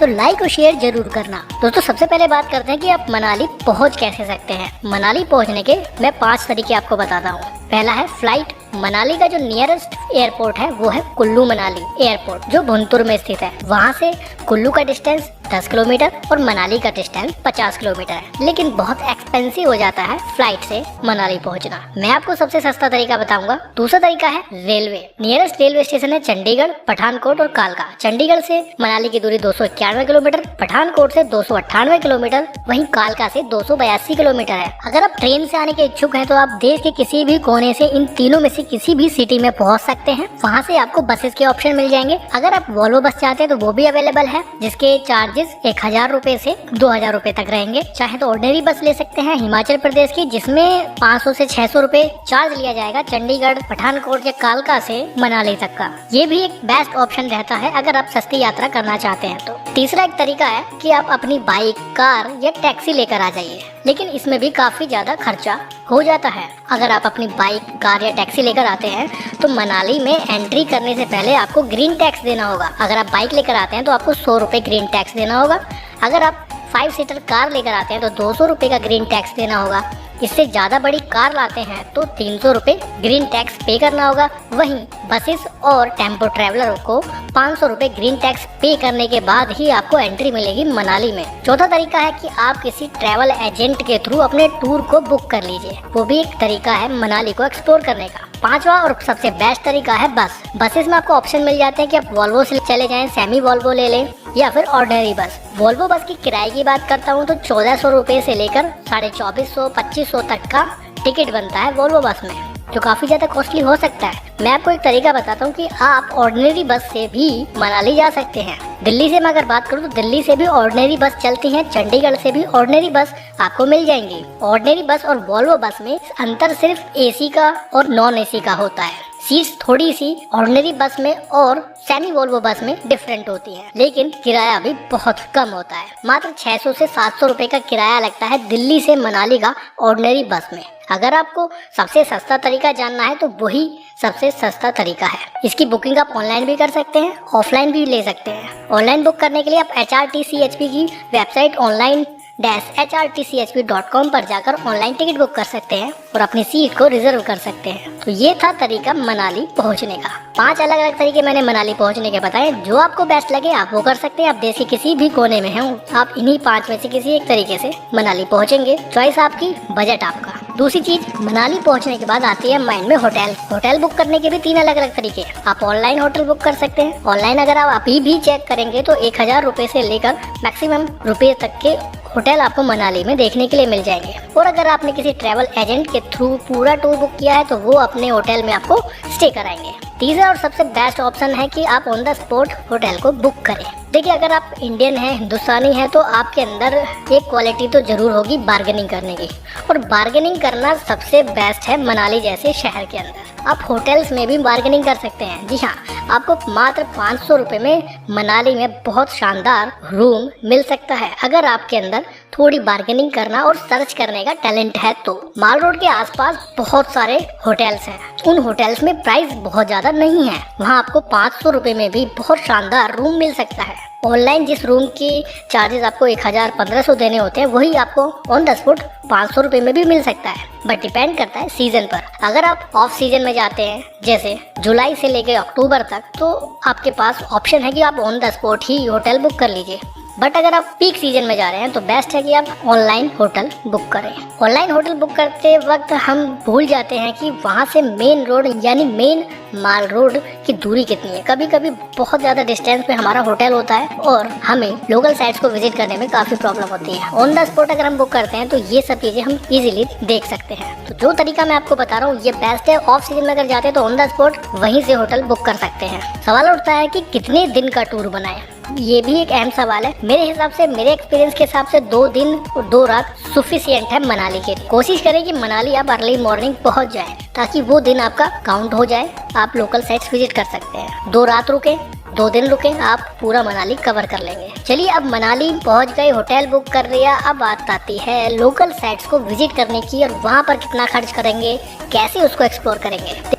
तो लाइक और शेयर जरूर करना। दोस्तों सबसे पहले बात करते हैं कि आप मनाली पहुंच कैसे सकते हैं। मनाली पहुंचने के मैं 5 तरीके आपको बताता हूँ। पहला है फ्लाइट। मनाली का जो नियरेस्ट एयरपोर्ट है वो है कुल्लू मनाली एयरपोर्ट, जो भुंतुर में स्थित है। वहाँ से कुल्लू का डिस्टेंस 10 किलोमीटर और मनाली का डिस्टेंस 50 किलोमीटर है, लेकिन बहुत एक्सपेंसिव हो जाता है फ्लाइट से मनाली पहुंचना। मैं आपको सबसे सस्ता तरीका बताऊंगा। दूसरा तरीका है रेलवे। नियरेस्ट रेलवे स्टेशन है चंडीगढ़, पठानकोट और कालका। चंडीगढ़ से मनाली की दूरी 291 किलोमीटर, पठानकोट से 298 किलोमीटर, वहीं कालका से 282 किलोमीटर है। अगर आप ट्रेन से आने के इच्छुक हैं तो आप देश के किसी भी कोने से इन तीनों में से किसी भी सिटी में पहुंच सकते हैं। वहां से आपको बसेस के ऑप्शन मिल जाएंगे। अगर आप वॉल्वो बस चाहते हैं तो वो भी अवेलेबल है, जिसके चार्जेस 1000 रुपए से 2000 रुपए तक रहेंगे। चाहे तो ऑर्डिनरी बस ले सकते हैं हिमाचल प्रदेश की, जिसमें 500 से 600 रुपए चार्ज लिया जाएगा चंडीगढ़, पठानकोट या कालका से मनाली तक का। ये भी एक बेस्ट ऑप्शन रहता है अगर आप सस्ती यात्रा करना चाहते हैं तो। तीसरा एक तरीका है कि आप अपनी बाइक, कार या टैक्सी लेकर आ जाइए, लेकिन इसमें भी काफी ज्यादा खर्चा हो जाता है। अगर आप अपनी बाइक, कार या टैक्सी लेकर आते हैं तो मनाली में एंट्री करने से पहले आपको ग्रीन टैक्स देना होगा। अगर आप बाइक लेकर आते हैं तो आपको 100 रुपए ग्रीन टैक्स देना होगा। अगर आप 5 सीटर कार लेकर आते हैं तो 200 रुपए का ग्रीन टैक्स देना होगा। इससे ज्यादा बड़ी कार लाते हैं तो 300 रुपए ग्रीन टैक्स पे करना होगा। वहीं बसेस और टेम्पो ट्रेवलर को 500 रुपए ग्रीन टैक्स पे करने के बाद ही आपको एंट्री मिलेगी मनाली में। चौथा तरीका है कि आप किसी ट्रैवल एजेंट के थ्रू अपने टूर को बुक कर लीजिए। वो भी एक तरीका है मनाली को एक्सप्लोर करने का। पांचवा और सबसे बेस्ट तरीका है बस। बसेस में आपको ऑप्शन मिल जाते हैं कि आप वॉल्वो से चले जाएं, सेमी वॉल्वो ले लें या फिर ऑर्डिनरी बस। वॉल्वो बस की किराए की बात करता हूँ तो 1400 रुपए से लेकर 2450-2500 तक का टिकट बनता है वॉल्वो बस में, जो काफी ज्यादा कॉस्टली हो सकता है। मैं आपको एक तरीका बताता हूँ कि आप ऑर्डिनरी बस से भी मनाली जा सकते हैं। दिल्ली से मैं अगर बात करूँ तो दिल्ली से भी ऑर्डिनरी बस चलती हैं, चंडीगढ़ से भी ऑर्डिनरी बस आपको मिल जाएंगी। ऑर्डिनरी बस और वॉल्वो बस में अंतर सिर्फ एसी का और नॉन एसी का होता है। सीट्स थोड़ी सी ऑर्डिनरी बस में और सेमी वॉल्वो बस में डिफरेंट होती है, लेकिन किराया भी बहुत कम होता है। मात्र 600 से 700 रुपए का किराया लगता है दिल्ली से मनाली का ऑर्डिनरी बस में। अगर आपको सबसे सस्ता तरीका जानना है तो वही सबसे सस्ता तरीका है। इसकी बुकिंग आप ऑनलाइन भी कर सकते हैं, ऑफलाइन भी ले सकते हैं। ऑनलाइन बुक करने के लिए आप HRTCHP की वेबसाइट online-hrtchp.com पर जाकर ऑनलाइन टिकट बुक कर सकते हैं और अपनी सीट को रिजर्व कर सकते हैं। तो ये था तरीका मनाली पहुंचने का। 5 अलग अलग तरीके मैंने मनाली पहुंचने के बताए। जो आपको बेस्ट लगे आप वो कर सकते हैं। आप देश के किसी भी कोने में हैं, आप इन्हीं 5 में से किसी एक तरीके से मनाली पहुंचेंगे। चॉइस आपकी, बजट आपका। दूसरी चीज, मनाली पहुंचने के बाद आती है माइंड में होटल। होटल बुक करने के भी 3 अलग अलग तरीके हैं। आप ऑनलाइन होटल बुक कर सकते हैं। ऑनलाइन अगर आप अभी भी चेक करेंगे तो 1000 रुपए से लेकर मैक्सिमम रुपए तक के होटल आपको मनाली में देखने के लिए मिल जाएंगे। और अगर आपने किसी ट्रैवल एजेंट के थ्रू पूरा टूर बुक किया है तो वो अपने होटल में आपको स्टे कराएंगे। तीसरा और सबसे बेस्ट ऑप्शन है कि आप ऑन द स्पॉट होटल को बुक करें। देखिए, अगर आप इंडियन हैं, हिंदुस्तानी हैं, तो आपके अंदर एक क्वालिटी तो जरूर होगी बार्गेनिंग करने की, और बार्गेनिंग करना सबसे बेस्ट है मनाली जैसे शहर के अंदर। आप होटल्स में भी बार्गेनिंग कर सकते हैं। जी हाँ, आपको मात्र 500 रुपए में मनाली में बहुत शानदार रूम मिल सकता है अगर आपके अंदर थोड़ी बार्गेनिंग करना और सर्च करने का टैलेंट है तो। माल रोड के आसपास बहुत सारे होटल्स हैं। उन होटल्स में प्राइस बहुत ज्यादा नहीं है। वहाँ आपको 500 रुपए में भी बहुत शानदार रूम मिल सकता है। ऑनलाइन जिस रूम की चार्जेस आपको 1000-1500 देने होते हैं, वही आपको ऑन द स्पॉट 500 रुपए में भी मिल सकता है। बट डिपेंड करता है सीजन पर। अगर आप ऑफ सीजन में जाते हैं, जैसे जुलाई से लेकर अक्टूबर तक, तो आपके पास ऑप्शन है कि आप on the spot he hotel book कर लीजिए। बट अगर आप पीक सीजन में जा रहे हैं तो बेस्ट है कि आप ऑनलाइन होटल बुक करें। ऑनलाइन होटल बुक करते वक्त हम भूल जाते हैं कि वहाँ से मेन रोड यानी मेन माल रोड की दूरी कितनी है। कभी कभी बहुत ज्यादा डिस्टेंस पे हमारा होटल होता है और हमें लोकल साइट्स को विजिट करने में काफी प्रॉब्लम होती है। ऑन द स्पॉट अगर हम बुक करते हैं तो ये सब चीजें हम इजीली देख सकते हैं। तो जो तरीका मैं आपको बता रहा हूँ ये बेस्ट है। ऑफ सीजन में अगर जाते हैं तो ऑन द स्पॉट वहीं से होटल बुक कर सकते हैं। सवाल उठता है कि कितने दिन का टूर बनाएं। ये भी एक अहम सवाल है। मेरे हिसाब से, मेरे एक्सपीरियंस के हिसाब से 2 दिन और 2 रात सफिशिएंट है मनाली के लिए। कोशिश करें कि मनाली आप अर्ली मॉर्निंग पहुंच जाएं ताकि वो दिन आपका काउंट हो जाए, आप लोकल साइट्स विजिट कर सकते हैं। 2 रात रुके, 2 दिन रुके, आप पूरा मनाली कवर कर लेंगे। चलिए, अब मनाली पहुंच गए, होटल बुक कर लिया, अब बात आती है लोकल साइट्स को विजिट करने की और वहाँ पर कितना खर्च करेंगे, कैसे उसको एक्सप्लोर करेंगे।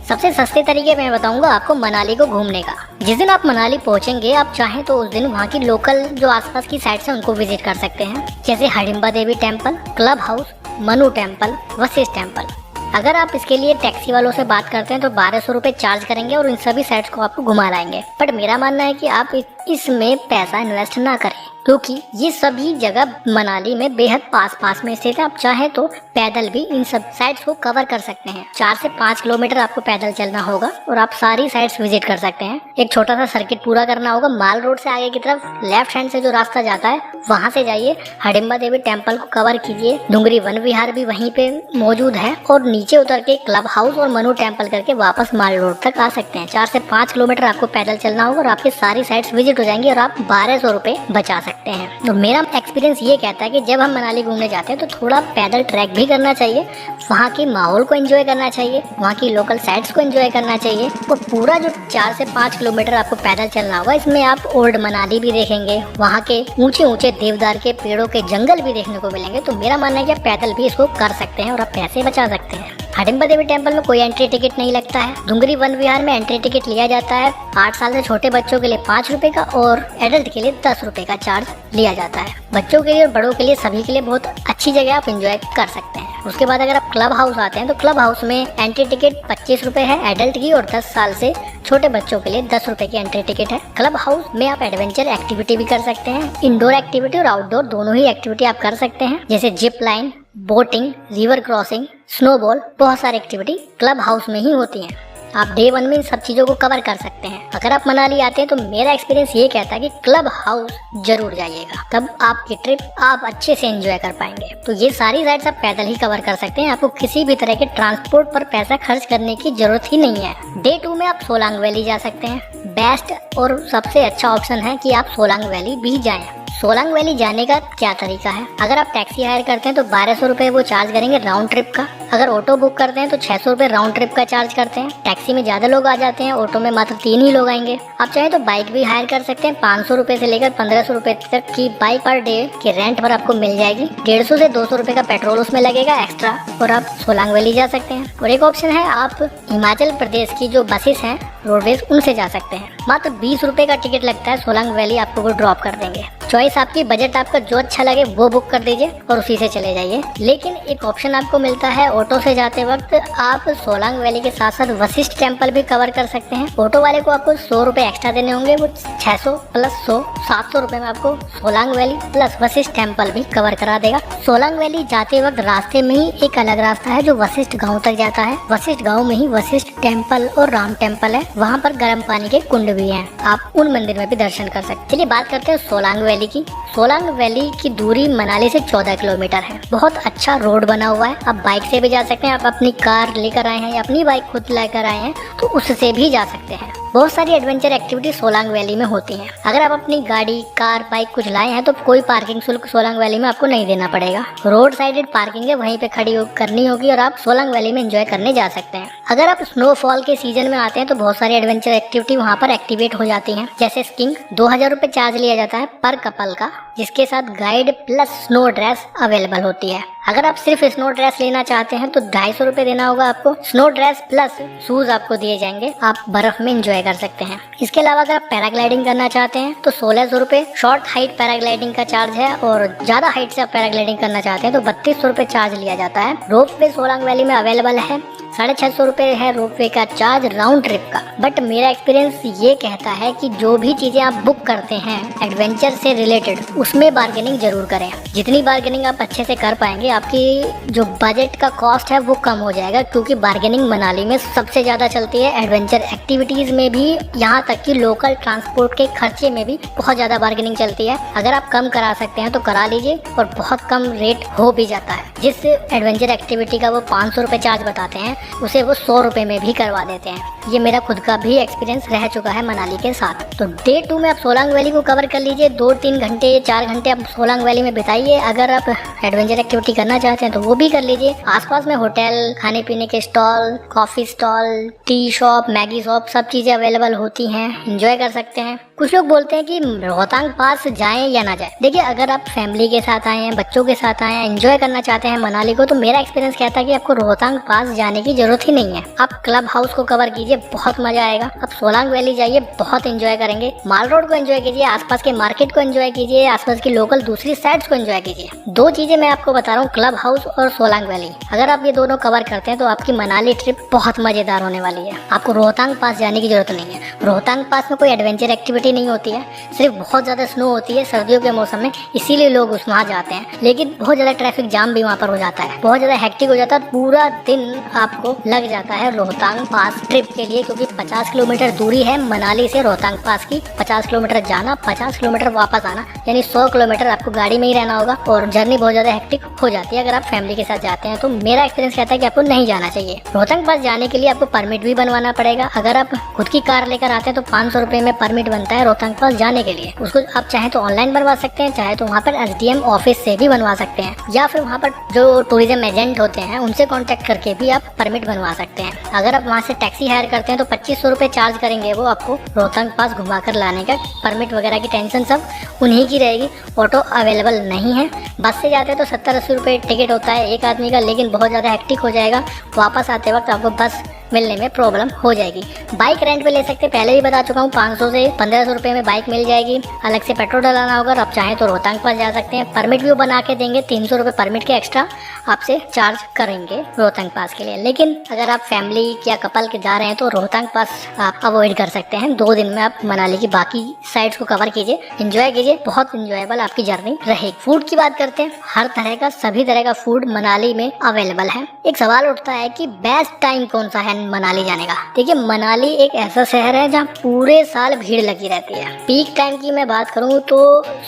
सबसे सस्ते तरीके मैं बताऊंगा आपको मनाली को घूमने का। जिस दिन आप मनाली पहुंचेंगे, आप चाहें तो उस दिन वहाँ की लोकल जो आसपास की साइट्स हैं उनको विजिट कर सकते हैं, जैसे Hadimba Devi temple, club house, Manu temple, Vashisht temple. अगर आप इसके लिए टैक्सी वालों से बात करते हैं तो 1200 रुपये चार्ज करेंगे और इन सभी साइट्स को आपको घुमा लाएंगे। बट मेरा मानना है कि आप इसमें पैसा इन्वेस्ट ना करें, क्योंकि ये सभी जगह मनाली में बेहद पास में स्थित है। आप चाहें तो पैदल भी इन सब साइट्स को कवर कर सकते हैं। 4 से 5 किलोमीटर आपको पैदल चलना होगा और आप सारी साइट्स विजिट कर सकते हैं। एक छोटा सा सर्किट पूरा करना होगा। माल रोड से आगे की तरफ लेफ्ट हैंड से जो रास्ता जाता है वहाँ से जाइए, हडिम्बा देवी टेम्पल को कवर कीजिए। डुंगरी वन विहार भी वहीं पे मौजूद है और नीचे उतर के क्लब हाउस और मनु टेम्पल करके वापस माल रोड तक आ सकते हैं। 4 से 5 किलोमीटर आपको पैदल चलना होगा और आपकी सारी साइट्स विजिट हो जाएंगी और आप 1200 रुपये बचा सकते हैं। तो मेरा एक्सपीरियंस ये कहता है कि जब हम मनाली घूमने जाते हैं तो थोड़ा पैदल ट्रैक भी करना चाहिए, वहाँ के माहौल को एंजॉय करना चाहिए, वहाँ की लोकल साइट्स को एंजॉय करना चाहिए। और पूरा जो 4 से 5 किलोमीटर आपको पैदल चलना होगा, इसमें आप ओल्ड मनाली भी देखेंगे, वहाँ के ऊंचे देवदार के पेड़ों के जंगल भी देखने को मिलेंगे। तो मेरा मानना है कि आप पैदल भी इसको कर सकते हैं और आप पैसे बचा सकते हैं। हडिम्बा देवी टेम्पल में कोई एंट्री टिकट नहीं लगता है। डुंगरी वन विहार में एंट्री टिकट लिया जाता है। 8 साल से छोटे बच्चों के लिए 5 रुपए का और एडल्ट के लिए 10 रुपए का चार्ज लिया जाता है। बच्चों के लिए और बड़ों के लिए सभी के लिए बहुत अच्छी जगह आप एंजॉय कर सकते हैं। उसके बाद अगर आप क्लब हाउस आते हैं तो क्लब हाउस में एंट्री टिकट 25 रुपए है एडल्ट की और 10 साल से छोटे बच्चों के लिए 10 रुपए की एंट्री टिकट है। क्लब हाउस में आप एडवेंचर एक्टिविटी भी कर सकते हैं। इंडोर एक्टिविटी और आउटडोर दोनों ही एक्टिविटी आप कर सकते हैं, जैसे zip line, boating, river crossing, snowball. बहुत सारी एक्टिविटी क्लब हाउस में ही होती हैं। आप डे 1 में इन सब चीज़ों को कवर कर सकते हैं। अगर आप मनाली आते हैं तो मेरा एक्सपीरियंस ये कहता है कि क्लब हाउस जरूर जाइएगा, तब आपकी ट्रिप आप अच्छे से एंजॉय कर पाएंगे। तो ये सारी राइड्स आप पैदल ही कवर कर सकते हैं। आपको किसी भी तरह के ट्रांसपोर्ट पर पैसा खर्च करने की जरूरत ही नहीं है। डे 2 में आप सोलांग वैली जा सकते हैं। बेस्ट और सबसे अच्छा ऑप्शन है कि आप सोलांग वैली भी जाएं। सोलांग वैली जाने का क्या तरीका है? अगर आप टैक्सी हायर करते हैं तो 1200 रुपये वो चार्ज करेंगे राउंड ट्रिप का। अगर ऑटो बुक करते हैं तो 600 रुपये राउंड ट्रिप का चार्ज करते हैं। टैक्सी में ज्यादा लोग आ जाते हैं, ऑटो में मात्र 3 ही लोग आएंगे। आप चाहे तो बाइक भी हायर कर सकते हैं। 500 रुपये से लेकर 1500 रुपये तक की बाइक पर डे के रेंट पर आपको मिल जाएगी। 150 से 200 रुपये का पेट्रोल उसमें लगेगा एक्स्ट्रा और आप सोलांग वैली जा सकते हैं। और एक ऑप्शन है, आप हिमाचल प्रदेश की जो बसेस हैं रोडवेज, उनसे जा सकते हैं। मात्र 20 रुपये का टिकट लगता है। सोलांग वैली आपको वो ड्रॉप कर देंगे। चॉइस आपकी, बजट आपका जो अच्छा लगे वो बुक कर दीजिए और उसी से चले जाइए। लेकिन एक ऑप्शन आपको मिलता है, ऑटो से जाते वक्त आप सोलांग वैली के साथ साथ वशिष्ठ टेम्पल भी कवर कर सकते हैं। ऑटो वाले को आपको 100 रुपये एक्स्ट्रा देने होंगे। वो 600 प्लस 100 700 रुपये में आपको Solang valley plus Vashishtha temple भी कवर करा देगा। सोलांग वैली जाते वक्त रास्ते में ही एक अलग रास्ता है जो वशिष्ठ गाँव तक जाता है। वशिष्ठ गाँव में ही वशिष्ठ टेम्पल और राम टेम्पल है। वहाँ पर गर्म पानी के कुंड भी हैं, आप उन मंदिर में भी दर्शन कर सकते हैं। चलिए बात करते हैं सोलांग वैली की। सोलांग वैली की दूरी मनाली से 14 किलोमीटर है। बहुत अच्छा रोड बना हुआ है। आप बाइक से भी जा सकते हैं। आप अपनी कार लेकर आए हैं या अपनी बाइक खुद लेकर आए हैं तो उससे भी जा सकते हैं। बहुत सारी एडवेंचर एक्टिविटी सोलांग वैली में होती हैं। अगर आप अपनी गाड़ी, कार, बाइक कुछ लाए हैं तो कोई पार्किंग शुल्क सोलांग वैली में आपको नहीं देना पड़ेगा। रोड साइडेड पार्किंग है, वहीं पे खड़ी करनी होगी और आप सोलांग वैली में एंजॉय करने जा सकते हैं। अगर आप स्नोफॉल के सीजन में आते हैं तो बहुत सारी एडवेंचर एक्टिविटी वहाँ पर एक्टिवेट हो जाती हैं, जैसे स्कीइंग। 2000 रुपये चार्ज लिया जाता है पर कपल का, जिसके साथ guide plus snow dress available होती है। अगर आप सिर्फ स्नो ड्रेस लेना चाहते हैं तो 250 रुपये देना होगा आपको। स्नो ड्रेस प्लस शूज आपको दिए जाएंगे, आप बर्फ में एंजॉय कर सकते हैं। इसके अलावा अगर आप पैराग्लाइडिंग करना चाहते हैं तो 1600 रुपये शॉर्ट हाइट पैराग्लाइडिंग का चार्ज है और ज्यादा हाइट से आप पैराग्लाइडिंग करना चाहते हैं तो 3200 रुपये चार्ज लिया जाता है। रोप वे सोलांग वैली में अवेलेबल है। 650 रुपये है रोप वे का चार्ज राउंड ट्रिप का। बट मेरा एक्सपीरियंस ये कहता है कि जो भी चीजें आप बुक करते हैं एडवेंचर से रिलेटेड, उसमें बार्गेनिंग जरूर करें। जितनी बार्गेनिंग आप अच्छे से कर पाएंगे, आपकी जो बजट का कॉस्ट है वो कम हो जाएगा, क्योंकि बार्गेनिंग मनाली में सबसे ज्यादा चलती है। एडवेंचर एक्टिविटीज में भी, यहाँ तक कि लोकल ट्रांसपोर्ट के खर्चे में भी बहुत ज्यादा बार्गेनिंग चलती है। अगर आप कम करा सकते हैं तो करा लीजिए और बहुत कम रेट हो भी जाता है। जिस एडवेंचर एक्टिविटी का वो 500 रुपये चार्ज बताते हैं उसे वो 100 रुपये में भी करवा देते हैं। ये मेरा खुद का भी एक्सपीरियंस रह चुका है मनाली के साथ। तो डे 2 में आप सोलांग वैली को कवर कर लीजिए। 2-3 घंटे 4 घंटे आप सोलांग वैली में बिताइए। अगर आप एडवेंचर एक्टिविटी करना चाहते हैं तो वो भी कर लीजिए। आसपास में होटल, खाने पीने के stall, coffee stall, tea shop, Maggi shop, सब चीज़ें अवेलेबल होती हैं, एंजॉय कर सकते हैं। कुछ लोग बोलते हैं कि रोहतांग पास जाएं या ना जाएं। देखिए, अगर आप फैमिली के साथ आए हैं, बच्चों के साथ आए हैं, एंजॉय करना चाहते हैं मनाली को, तो मेरा एक्सपीरियंस कहता है कि आपको रोहतांग पास जाने की जरूरत ही नहीं है। आप क्लब हाउस को कवर कीजिए, बहुत मजा आएगा। आप सोलांग वैली जाइए, बहुत एंजॉय करेंगे। माल रोड को एंजॉय कीजिए, आसपास के मार्केट को एंजॉय कीजिए, आसपास की लोकल दूसरी साइड्स को एंजॉय कीजिए। दो चीजें मैं आपको बता रहा हूँ, क्लब हाउस और सोलांग वैली। अगर आप ये दोनों कवर करते हैं तो आपकी मनाली ट्रिप बहुत मजेदार होने वाली है। आपको रोहतांग पास जाने की जरूरत नहीं है। रोहतांग पास में कोई एडवेंचर एक्टिविटी नहीं होती है, सिर्फ बहुत ज़्यादा स्नो होती है सर्दियों के मौसम में, इसीलिए लोग वहाँ जाते हैं। लेकिन बहुत ज़्यादा ट्रैफिक जाम भी वहाँ पर हो जाता है, बहुत ज़्यादा हेक्टिक हो जाता है। पूरा दिन आपको लग जाता है रोहतांग पास ट्रिप के लिए, क्योंकि 50 किलोमीटर दूरी है मनाली से रोहतांग पास की। 50 किलोमीटर जाना, 50 किलोमीटर वापस आना, यानी 100 किलोमीटर आपको गाड़ी में ही रहना होगा और जर्नी बहुत ज़्यादा हेक्टिक हो जाती है अगर आप फैमिली के साथ जाते हैं। तो मेरा एक्सपीरियंस कहता है कि आपको नहीं जाना चाहिए। रोहतांग पास जाने के लिए आपको परमिट भी बनवाना पड़ेगा। अगर आप खुद की कार लेकर आते हैं तो 500 रुपये में परमिट बनता है रोहतांग पास जाने के लिए। उसको आप चाहे तो ऑनलाइन बनवा सकते हैं, चाहे तो वहाँ पर SDM ऑफिस से भी बनवा सकते हैं, या फिर वहाँ पर जो टूरिज्म एजेंट होते हैं उनसे कांटेक्ट करके भी आप परमिट बनवा सकते हैं। अगर आप वहाँ से टैक्सी हायर करते हैं तो 2500 रुपये चार्ज करेंगे वो आपको रोहतांग पास घुमा कर लाने का। परमिट वगैरह की टेंशन सब उन्हीं की रहेगी। ऑटो अवेलेबल नहीं है। बस से जाते हैं तो 70-80 रुपये टिकट होता है एक आदमी का, लेकिन बहुत ज़्यादा हेक्टिक हो जाएगा। वापस आते वक्त आपको बस मिलने में प्रॉब्लम हो जाएगी। बाइक रेंट पे ले सकते हैं, पहले भी बता चुका हूँ, 500 से 1500 रुपये में बाइक मिल जाएगी। अलग से पेट्रोल डलाना होगा। आप चाहें तो रोहतांग पास जा सकते हैं। परमिट भी वो बना के देंगे, 300 रुपये परमिट के एक्स्ट्रा आपसे चार्ज करेंगे रोहतांग पास के लिए। लेकिन अगर आप फैमिली या कपल के जा रहे हैं तो रोहतांग पास आप अवॉइड कर सकते हैं। 2 दिन में आप मनाली की बाकी साइड्स को कवर कीजिए, एंजॉय कीजिए, बहुत इंजॉयबल आपकी जर्नी रहेगी। फूड की बात करते हैं, हर तरह का सभी तरह का फूड मनाली में अवेलेबल है। एक सवाल उठता है कि बेस्ट टाइम कौन सा है मनाली जाने का। देखिए, मनाली एक ऐसा शहर है जहाँ पूरे साल भीड़ लगी रहती है। पीक टाइम की मैं बात करूँ तो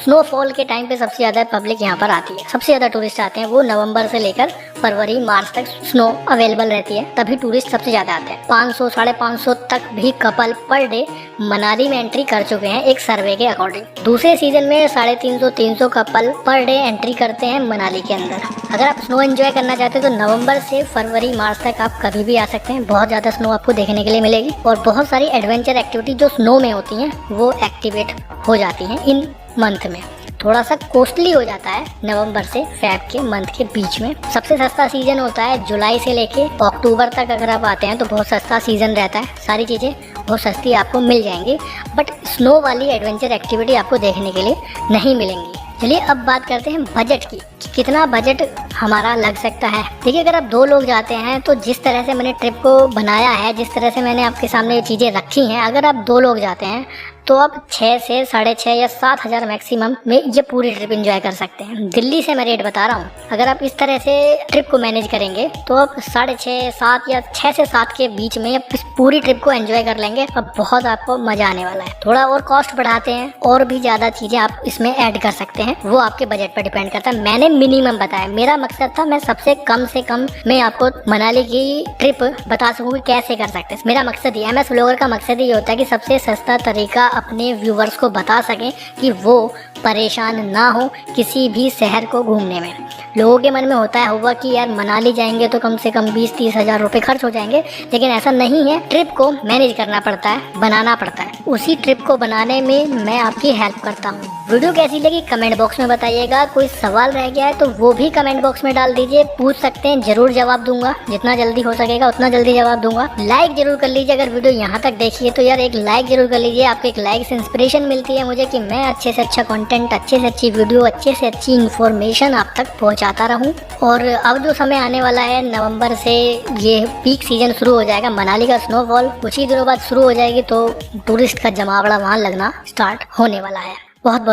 स्नोफॉल के टाइम पे सबसे ज्यादा पब्लिक यहाँ पर आती है, सबसे ज्यादा टूरिस्ट आते हैं। वो नवंबर से लेकर फरवरी मार्च तक स्नो अवेलेबल रहती है, तभी टूरिस्ट सबसे ज्यादा आते हैं। 500 550 तक भी कपल पर डे मनाली में एंट्री कर चुके हैं एक सर्वे के अकॉर्डिंग। दूसरे सीजन में 350-300 कपल पर डे एंट्री करते हैं मनाली के अंदर। अगर आप स्नो एंजॉय करना चाहते हैं तो नवंबर से फरवरी मार्च तक आप कभी भी आ सकते हैं। बहुत ज्यादा स्नो आपको देखने के लिए मिलेगी और बहुत सारी एडवेंचर एक्टिविटी जो स्नो में होती हैं वो एक्टिवेट हो जाती हैं इन मंथ में। थोड़ा सा कॉस्टली हो जाता है नवंबर से फेब के मंथ के बीच में। सबसे सस्ता सीजन होता है जुलाई से लेके अक्टूबर तक। अगर आप आते हैं तो बहुत सस्ता सीजन रहता है, सारी चीज़ें बहुत सस्ती आपको मिल जाएंगी, बट स्नो वाली एडवेंचर एक्टिविटी आपको देखने के लिए नहीं मिलेंगी। चलिए अब बात करते हैं बजट की, कितना बजट हमारा लग सकता है। देखिए, अगर आप 2 लोग जाते हैं तो जिस तरह से मैंने ट्रिप को बनाया है, जिस तरह से मैंने आपके सामने ये चीज़ें रखी हैं, अगर आप 2 लोग जाते हैं तो आप 6 से 6.5 या 7,000 मैक्सिमम में ये पूरी ट्रिप एंजॉय कर सकते हैं। दिल्ली से मैं रेट बता रहा हूँ। अगर आप इस तरह से ट्रिप को मैनेज करेंगे तो आप 6.5, 7 या 6 से 7 के बीच में आप इस पूरी ट्रिप को एंजॉय कर लेंगे। अब बहुत आपको मजा आने वाला है। थोड़ा और कॉस्ट बढ़ाते हैं और भी ज़्यादा चीज़ें आप इसमें ऐड कर सकते हैं, वो आपके बजट पर डिपेंड करता है। मैंने मिनिमम बताया, मेरा मकसद था मैं सबसे कम से कम में आपको मनाली की ट्रिप बता सकूँ कि कैसे कर सकते हैं। मेरा मकसद ही MS व्लॉगर का मकसद ही होता है कि सबसे सस्ता तरीका अपने व्यूवर्स को बता सकें कि वो परेशान ना हो किसी भी शहर को घूमने में। लोगों के मन में होता होगा कि यार मनाली जाएंगे तो कम से कम 20-30 हज़ार रुपये खर्च हो जाएंगे, लेकिन ऐसा नहीं है। ट्रिप को मैनेज करना पड़ता है, बनाना पड़ता है। उसी ट्रिप को बनाने में मैं आपकी हेल्प करता हूँ। वीडियो कैसी लगी कमेंट बॉक्स में बताइएगा। कोई सवाल रह गया है तो वो भी कमेंट बॉक्स में डाल दीजिए, पूछ सकते हैं, जरूर जवाब दूंगा। जितना जल्दी हो सकेगा उतना जल्दी जवाब दूंगा। लाइक जरूर कर लीजिए, अगर वीडियो यहाँ तक देखिए तो यार एक लाइक जरूर कर लीजिए। आपके एक लाइक से इंस्पिरेशन मिलती है मुझे कि मैं अच्छे से अच्छा कंटेंट, अच्छे से अच्छी वीडियो, अच्छे से अच्छी इन्फॉर्मेशन आप तक पहुँचाता रहूँ। और अब जो समय आने वाला है, नवंबर से ये पीक सीजन शुरू हो जाएगा, मनाली का स्नोफॉल कुछ ही दिनों बाद शुरू हो जाएगी, तो टूरिस्ट का जमावड़ा वहाँ लगना स्टार्ट होने वाला है। बहुत